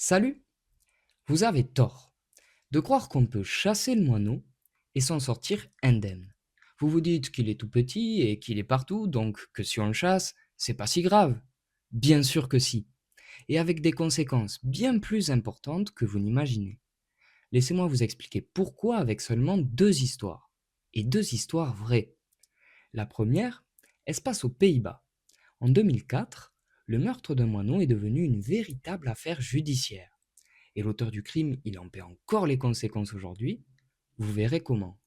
Salut! Vous avez tort de croire qu'on peut chasser le moineau et s'en sortir indemne. Vous vous dites qu'il est tout petit et qu'il est partout, donc que si on le chasse, c'est pas si grave. Bien sûr que si, et avec des conséquences bien plus importantes que vous n'imaginez. Laissez-moi vous expliquer pourquoi avec seulement deux histoires. Et deux histoires vraies. La première, elle se passe aux Pays-Bas. En 2004, le meurtre d'un moineau est devenu une véritable affaire judiciaire. Et l'auteur du crime, il en paie encore les conséquences aujourd'hui, vous verrez comment.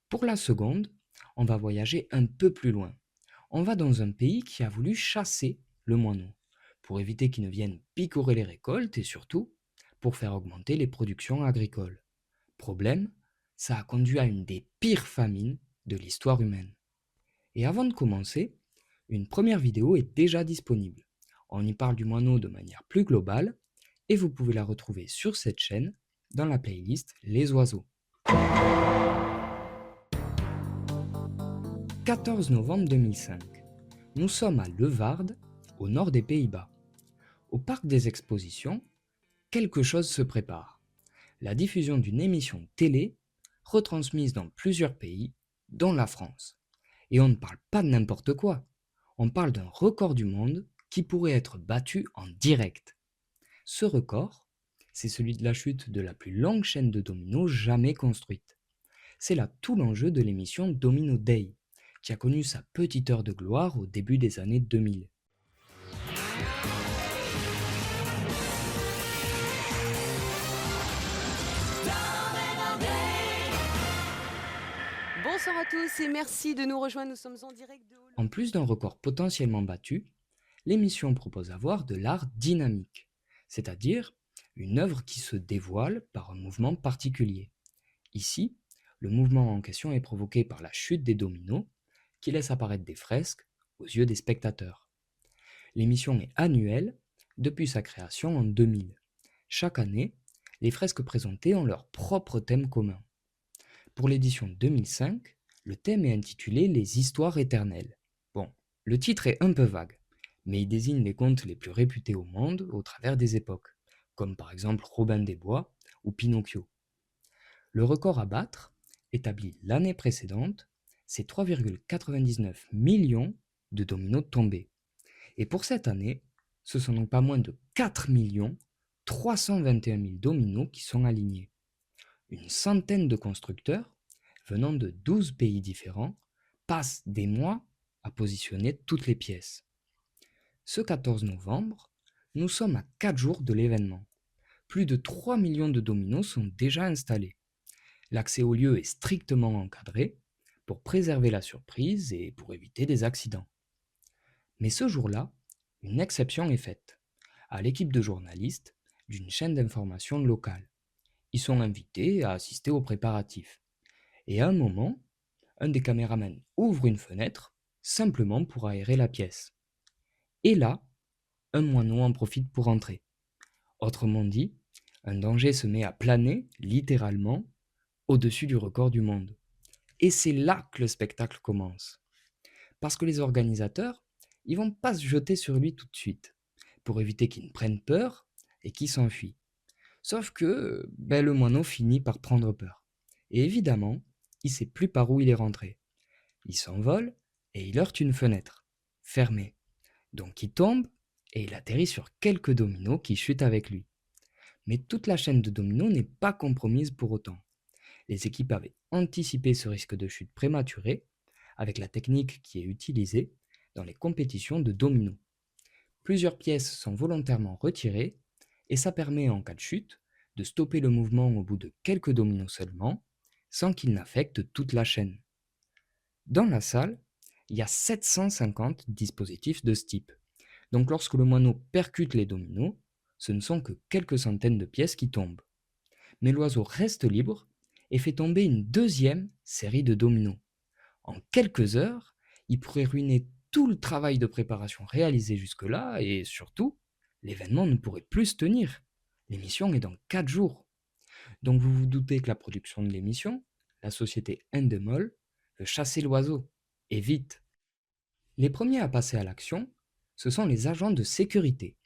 Pour la seconde, on va voyager un peu plus loin. On va dans un pays qui a voulu chasser le moineau, pour éviter qu'il ne vienne picorer les récoltes et surtout pour faire augmenter les productions agricoles. Problème, ça a conduit à une des pires famines de l'histoire humaine. Et avant de commencer, une première vidéo est déjà disponible. On y parle du moineau de manière plus globale et vous pouvez la retrouver sur cette chaîne dans la playlist Les oiseaux. 14 novembre 2005. Nous sommes à Leeuwarden, au nord des Pays-Bas. Au parc des expositions, quelque chose se prépare. La diffusion d'une émission télé retransmise dans plusieurs pays, dont la France. Et on ne parle pas de n'importe quoi. On parle d'un record du monde qui pourrait être battu en direct. Ce record, c'est celui de la chute de la plus longue chaîne de dominos jamais construite. C'est là tout l'enjeu de l'émission Domino Day, qui a connu sa petite heure de gloire au début des années 2000. Bonsoir à tous et merci de nous rejoindre. Nous sommes en direct de Hollande. En plus d'un record potentiellement battu, l'émission propose à voir de l'art dynamique, c'est-à-dire une œuvre qui se dévoile par un mouvement particulier. Ici, le mouvement en question est provoqué par la chute des dominos qui laisse apparaître des fresques aux yeux des spectateurs. L'émission est annuelle depuis sa création en 2000. Chaque année, les fresques présentées ont leur propre thème commun. Pour l'édition 2005, le thème est intitulé Les histoires éternelles. Bon, le titre est un peu vague, mais il désigne les contes les plus réputés au monde au travers des époques, comme par exemple Robin des Bois ou Pinocchio. Le record à battre, établi l'année précédente, c'est 3,99 millions de dominos tombés. Et pour cette année, ce sont donc pas moins de 4 321 000 dominos qui sont alignés. Une centaine de constructeurs, venant de 12 pays différents, passent des mois à positionner toutes les pièces. Ce 14 novembre, nous sommes à 4 jours de l'événement. Plus de 3 millions de dominos sont déjà installés. L'accès au lieu est strictement encadré pour préserver la surprise et pour éviter des accidents. Mais ce jour-là, une exception est faite à l'équipe de journalistes d'une chaîne d'information locale. Ils sont invités à assister aux préparatifs. Et à un moment, un des caméramans ouvre une fenêtre simplement pour aérer la pièce. Et là, un moineau en profite pour entrer. Autrement dit, un danger se met à planer, littéralement, au-dessus du record du monde. Et c'est là que le spectacle commence. Parce que les organisateurs, ils vont pas se jeter sur lui tout de suite, pour éviter qu'il ne prenne peur et qu'il s'enfuit. Sauf que le moineau finit par prendre peur. Et évidemment, il sait plus par où il est rentré. Il s'envole et il heurte une fenêtre, fermée. Donc il tombe et il atterrit sur quelques dominos qui chutent avec lui. Mais toute la chaîne de dominos n'est pas compromise pour autant. Les équipes avaient anticipé ce risque de chute prématuré avec la technique qui est utilisée dans les compétitions de dominos. Plusieurs pièces sont volontairement retirées et ça permet en cas de chute de stopper le mouvement au bout de quelques dominos seulement, sans qu'il n'affecte toute la chaîne. Dans la salle, il y a 750 dispositifs de ce type. Donc lorsque le moineau percute les dominos, ce ne sont que quelques centaines de pièces qui tombent. Mais l'oiseau reste libre et fait tomber une deuxième série de dominos. En quelques heures, il pourrait ruiner tout le travail de préparation réalisé jusque-là et surtout, l'événement ne pourrait plus se tenir. L'émission est dans 4 jours. Donc vous vous doutez que la production de l'émission, la société Endemol, veut chasser l'oiseau. Et vite. Les premiers à passer à l'action, ce sont les agents de sécurité.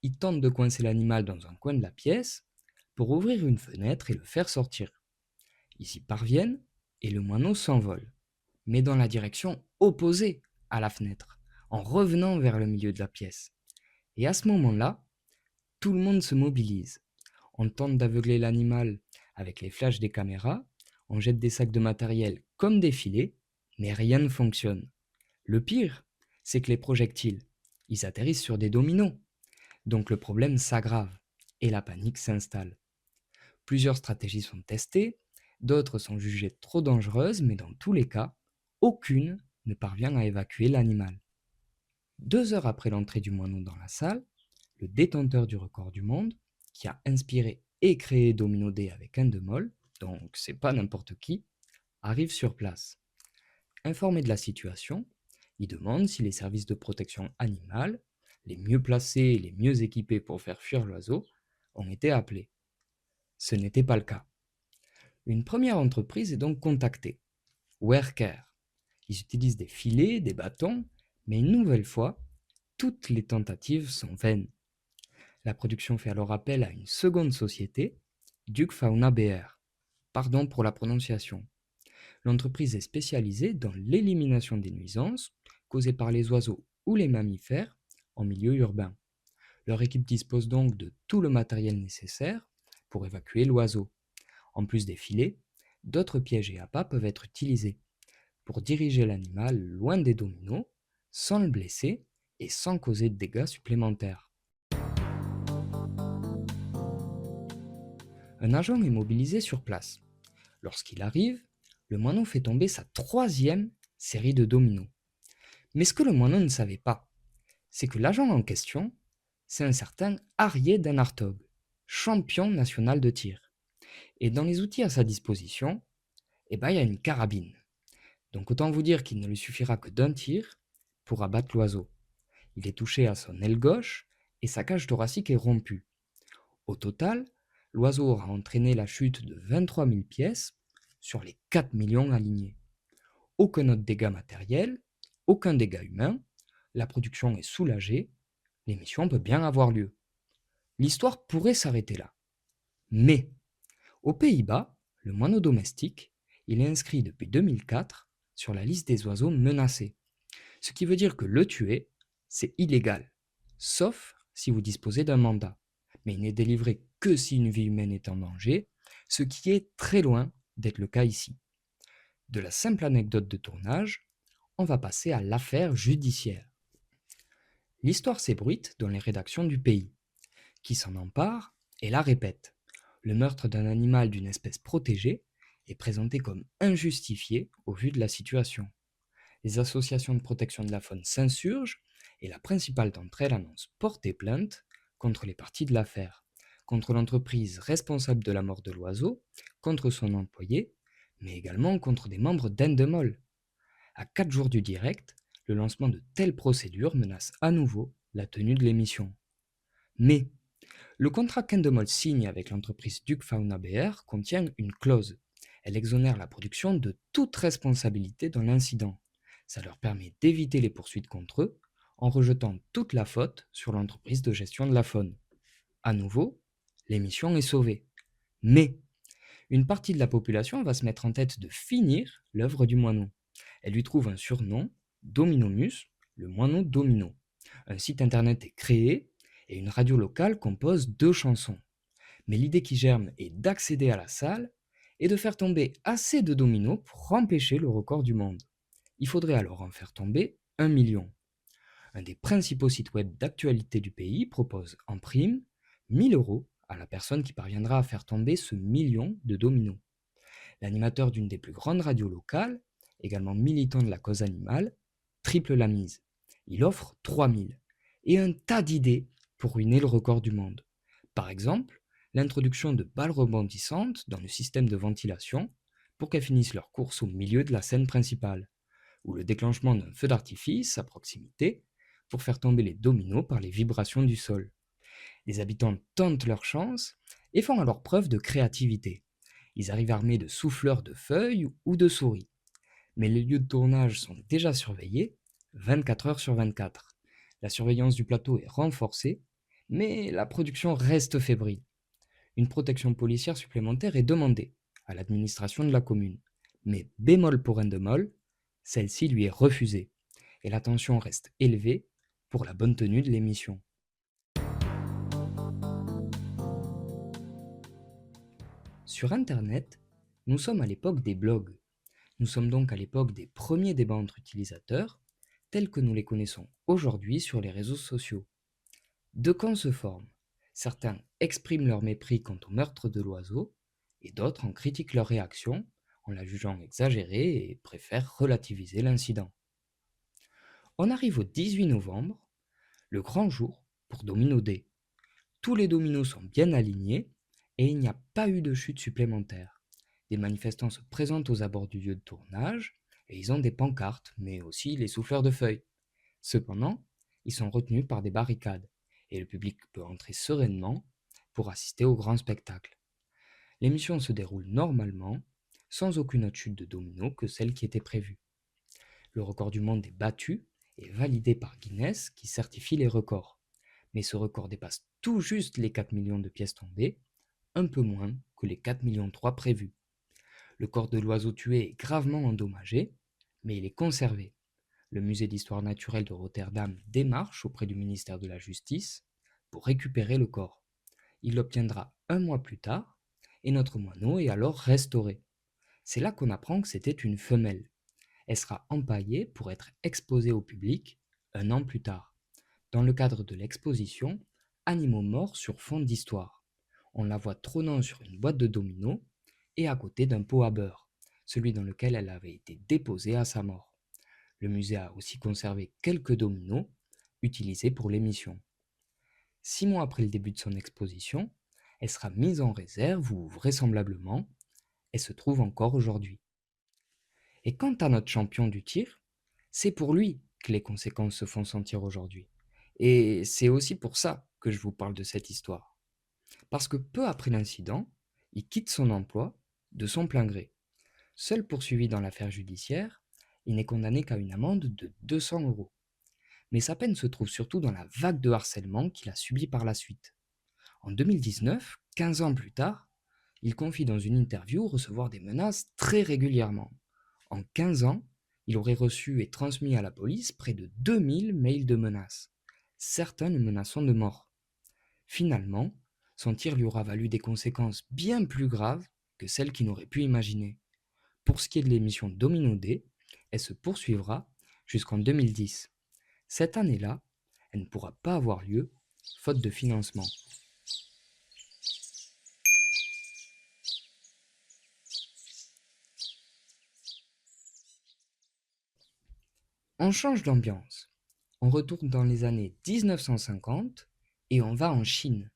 Il tente de coincer l'animal dans un coin de la pièce pour ouvrir une fenêtre et le faire sortir. Ils y parviennent et le moineau s'envole, mais dans la direction opposée à la fenêtre, en revenant vers le milieu de la pièce. Et à ce moment-là, tout le monde se mobilise. On tente d'aveugler l'animal avec les flashs des caméras, on jette des sacs de matériel comme des filets, mais rien ne fonctionne. Le pire, c'est que les projectiles, ils atterrissent sur des dominos, donc le problème s'aggrave et la panique s'installe. Plusieurs stratégies sont testées, d'autres sont jugées trop dangereuses, mais dans tous les cas, aucune ne parvient à évacuer l'animal. 2 heures après l'entrée du moineau dans la salle, le détenteur du record du monde, qui a inspiré et créé Domino Day avec Endemol, donc c'est pas n'importe qui, arrive sur place. Informé de la situation, il demande si les services de protection animale, les mieux placés et les mieux équipés pour faire fuir l'oiseau, ont été appelés. Ce n'était pas le cas. Une première entreprise est donc contactée, Werecare. Ils utilisent des filets, des bâtons, mais une nouvelle fois, toutes les tentatives sont vaines. La production fait alors appel à une seconde société, Duc Fauna BR. Pardon pour la prononciation. L'entreprise est spécialisée dans l'élimination des nuisances causées par les oiseaux ou les mammifères en milieu urbain. Leur équipe dispose donc de tout le matériel nécessaire pour évacuer l'oiseau. En plus des filets, d'autres pièges et appâts peuvent être utilisés pour diriger l'animal loin des dominos, sans le blesser et sans causer de dégâts supplémentaires. Un agent est mobilisé sur place. Lorsqu'il arrive, le moineau fait tomber sa 3e série de dominos. Mais ce que le moineau ne savait pas, c'est que l'agent en question, c'est un certain Arié Dan Hartog, champion national de tir. Et dans les outils à sa disposition, il y a une carabine. Donc autant vous dire qu'il ne lui suffira que d'un tir pour abattre l'oiseau. Il est touché à son aile gauche et sa cage thoracique est rompue. Au total, l'oiseau aura entraîné la chute de 23 000 pièces sur les 4 millions alignés. Aucun autre dégât matériel, aucun dégât humain, la production est soulagée, l'émission peut bien avoir lieu. L'histoire pourrait s'arrêter là. Mais, aux Pays-Bas, le moineau domestique, il est inscrit depuis 2004 sur la liste des oiseaux menacés. Ce qui veut dire que le tuer, c'est illégal, sauf si vous disposez d'un mandat. Mais il n'est délivré que si une vie humaine est en danger, ce qui est très loin d'être le cas ici. De la simple anecdote de tournage, on va passer à l'affaire judiciaire. L'histoire s'ébruite dans les rédactions du pays, qui s'en empare et la répète. Le meurtre d'un animal d'une espèce protégée est présenté comme injustifié au vu de la situation. Les associations de protection de la faune s'insurgent et la principale d'entre elles annonce porter plainte contre les parties de l'affaire, contre l'entreprise responsable de la mort de l'oiseau, contre son employé, mais également contre des membres d'Endemol. À 4 jours du direct, le lancement de telles procédures menace à nouveau la tenue de l'émission. Mais le contrat qu'Endemol signe avec l'entreprise Duc Fauna BR contient une clause. Elle exonère la production de toute responsabilité dans l'incident. Ça leur permet d'éviter les poursuites contre eux en rejetant toute la faute sur l'entreprise de gestion de la faune. À nouveau, l'émission est sauvée. Mais une partie de la population va se mettre en tête de finir l'œuvre du moineau. Elle lui trouve un surnom, Dominomus, le moineau domino. Un site internet est créé et une radio locale compose 2 chansons. Mais l'idée qui germe est d'accéder à la salle et de faire tomber assez de dominos pour empêcher le record du monde. Il faudrait alors en faire tomber 1 million. Un des principaux sites web d'actualité du pays propose en prime 1 000 € à la personne qui parviendra à faire tomber ce million de dominos. L'animateur d'une des plus grandes radios locales, également militant de la cause animale, triple la mise. Il offre 3 000 et un tas d'idées pour ruiner le record du monde. Par exemple, l'introduction de balles rebondissantes dans le système de ventilation pour qu'elles finissent leur course au milieu de la scène principale, ou le déclenchement d'un feu d'artifice à proximité pour faire tomber les dominos par les vibrations du sol. Les habitants tentent leur chance et font alors preuve de créativité. Ils arrivent armés de souffleurs de feuilles ou de souris. Mais les lieux de tournage sont déjà surveillés 24 heures sur 24. La surveillance du plateau est renforcée, Mais la production reste fébrile. Une protection policière supplémentaire est demandée à l'administration de la commune. Mais bémol pour Endemol, celle-ci lui est refusée et la tension reste élevée pour la bonne tenue de l'émission. Sur Internet, nous sommes à l'époque des blogs. Nous sommes donc à l'époque des premiers débats entre utilisateurs, tels que nous les connaissons aujourd'hui sur les réseaux sociaux. Deux camps se forment. Certains expriment leur mépris quant au meurtre de l'oiseau, et d'autres en critiquent leur réaction en la jugeant exagérée et préfèrent relativiser l'incident. On arrive au 18 novembre, le grand jour pour Domino Day. Tous les dominos sont bien alignés et il n'y a pas eu de chute supplémentaire. Des manifestants se présentent aux abords du lieu de tournage et ils ont des pancartes, mais aussi les souffleurs de feuilles. Cependant, ils sont retenus par des barricades et le public peut entrer sereinement pour assister au grand spectacle. L'émission se déroule normalement, sans aucune autre chute de dominos que celle qui était prévue. Le record du monde est battu et validé par Guinness qui certifie les records. Mais ce record dépasse tout juste les 4 millions de pièces tombées, un peu moins que les 4,3 millions prévus. Le corps de l'oiseau tué est gravement endommagé, mais il est conservé. Le musée d'histoire naturelle de Rotterdam démarche auprès du ministère de la Justice pour récupérer le corps. Il l'obtiendra un mois plus tard et notre moineau est alors restauré. C'est là qu'on apprend que c'était une femelle. Elle sera empaillée pour être exposée au public un an plus tard, dans le cadre de l'exposition Animaux morts sur fond d'histoire. On la voit trônant sur une boîte de dominos et à côté d'un pot à beurre, celui dans lequel elle avait été déposée à sa mort. Le musée a aussi conservé quelques dominos utilisés pour l'émission. 6 mois après le début de son exposition, elle sera mise en réserve où, vraisemblablement, elle se trouve encore aujourd'hui. Et quant à notre champion du tir, c'est pour lui que les conséquences se font sentir aujourd'hui. Et c'est aussi pour ça que je vous parle de cette histoire. Parce que peu après l'incident, il quitte son emploi de son plein gré. Seul poursuivi dans l'affaire judiciaire, il n'est condamné qu'à une amende de 200 euros. Mais sa peine se trouve surtout dans la vague de harcèlement qu'il a subi par la suite. En 2019, 15 ans plus tard, il confie dans une interview recevoir des menaces très régulièrement. En 15 ans, il aurait reçu et transmis à la police près de 2000 mails de menaces, certains le menaçant de mort. Finalement, son tir lui aura valu des conséquences bien plus graves que celles qu'il n'aurait pu imaginer. Pour ce qui est de l'émission Domino Day, elle se poursuivra jusqu'en 2010. Cette année-là, elle ne pourra pas avoir lieu, faute de financement. On change d'ambiance. On retourne dans les années 1950 et on va en Chine.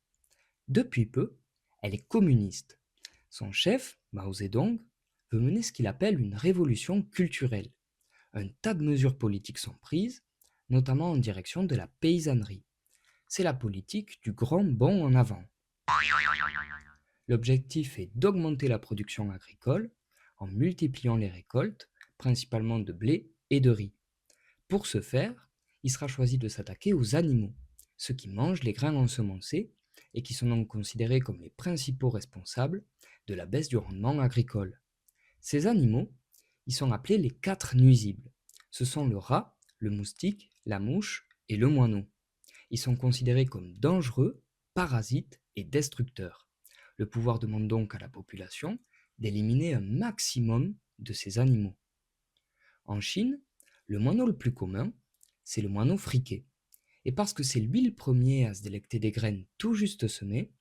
Depuis peu, elle est communiste. Son chef, Mao Zedong, veut mener ce qu'il appelle une révolution culturelle. Un tas de mesures politiques sont prises, notamment en direction de la paysannerie. C'est la politique du grand bond en avant. L'objectif est d'augmenter la production agricole en multipliant les récoltes, principalement de blé et de riz. Pour ce faire, il sera choisi de s'attaquer aux animaux, ceux qui mangent les grains ensemencés et qui sont donc considérés comme les principaux responsables de la baisse du rendement agricole. Ces animaux, ils sont appelés les 4 nuisibles. Ce sont le rat, le moustique, la mouche et le moineau. Ils sont considérés comme dangereux, parasites et destructeurs. Le pouvoir demande donc à la population d'éliminer un maximum de ces animaux. En Chine, le moineau le plus commun, c'est le moineau friqué. Et parce que c'est lui le premier à se délecter des graines tout juste semées,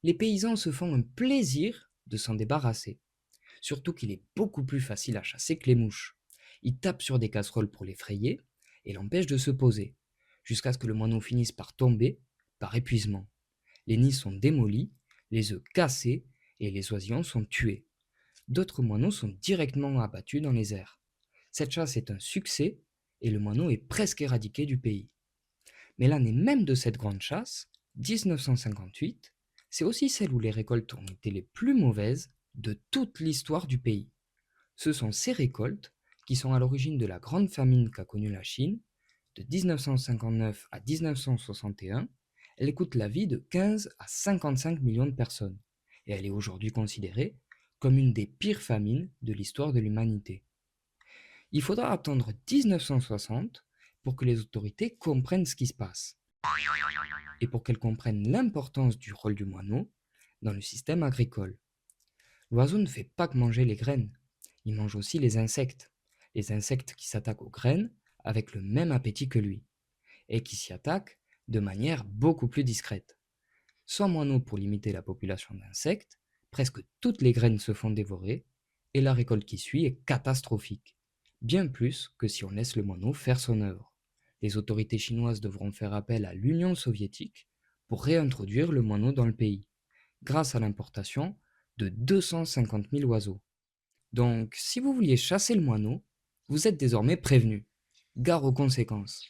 les paysans se font un plaisir de s'en débarrasser. Surtout qu'il est beaucoup plus facile à chasser que les mouches. Ils tapent sur des casseroles pour les frayer et l'empêchent de se poser, jusqu'à ce que le moineau finisse par tomber par épuisement. Les nids sont démolis, les œufs cassés et les oisillons sont tués. D'autres moineaux sont directement abattus dans les airs. Cette chasse est un succès et le moineau est presque éradiqué du pays. Mais l'année même de cette grande chasse, 1958, c'est aussi celle où les récoltes ont été les plus mauvaises de toute l'histoire du pays. Ce sont ces récoltes qui sont à l'origine de la grande famine qu'a connue la Chine de 1959 à 1961, Elle coûte la vie de 15 à 55 millions de personnes, et elle est aujourd'hui considérée comme une des pires famines de l'histoire de l'humanité. Il faudra attendre 1960 pour que les autorités comprennent ce qui se passe, et pour qu'elles comprennent l'importance du rôle du moineau dans le système agricole. L'oiseau ne fait pas que manger les graines, il mange aussi les insectes qui s'attaquent aux graines avec le même appétit que lui, et qui s'y attaquent de manière beaucoup plus discrète. Sans moineau pour limiter la population d'insectes, presque toutes les graines se font dévorer, et la récolte qui suit est catastrophique, bien plus que si on laisse le moineau faire son œuvre. Les autorités chinoises devront faire appel à l'Union soviétique pour réintroduire le moineau dans le pays, grâce à l'importation de 250 000 oiseaux. Donc, si vous vouliez chasser le moineau, vous êtes désormais prévenu. Gare aux conséquences.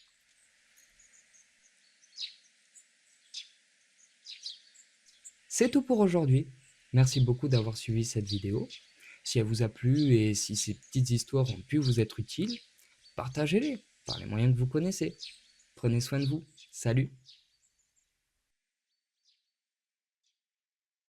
C'est tout pour aujourd'hui. Merci beaucoup d'avoir suivi cette vidéo. Si elle vous a plu et si ces petites histoires ont pu vous être utiles, partagez-les par les moyens que vous connaissez. Prenez soin de vous. Salut!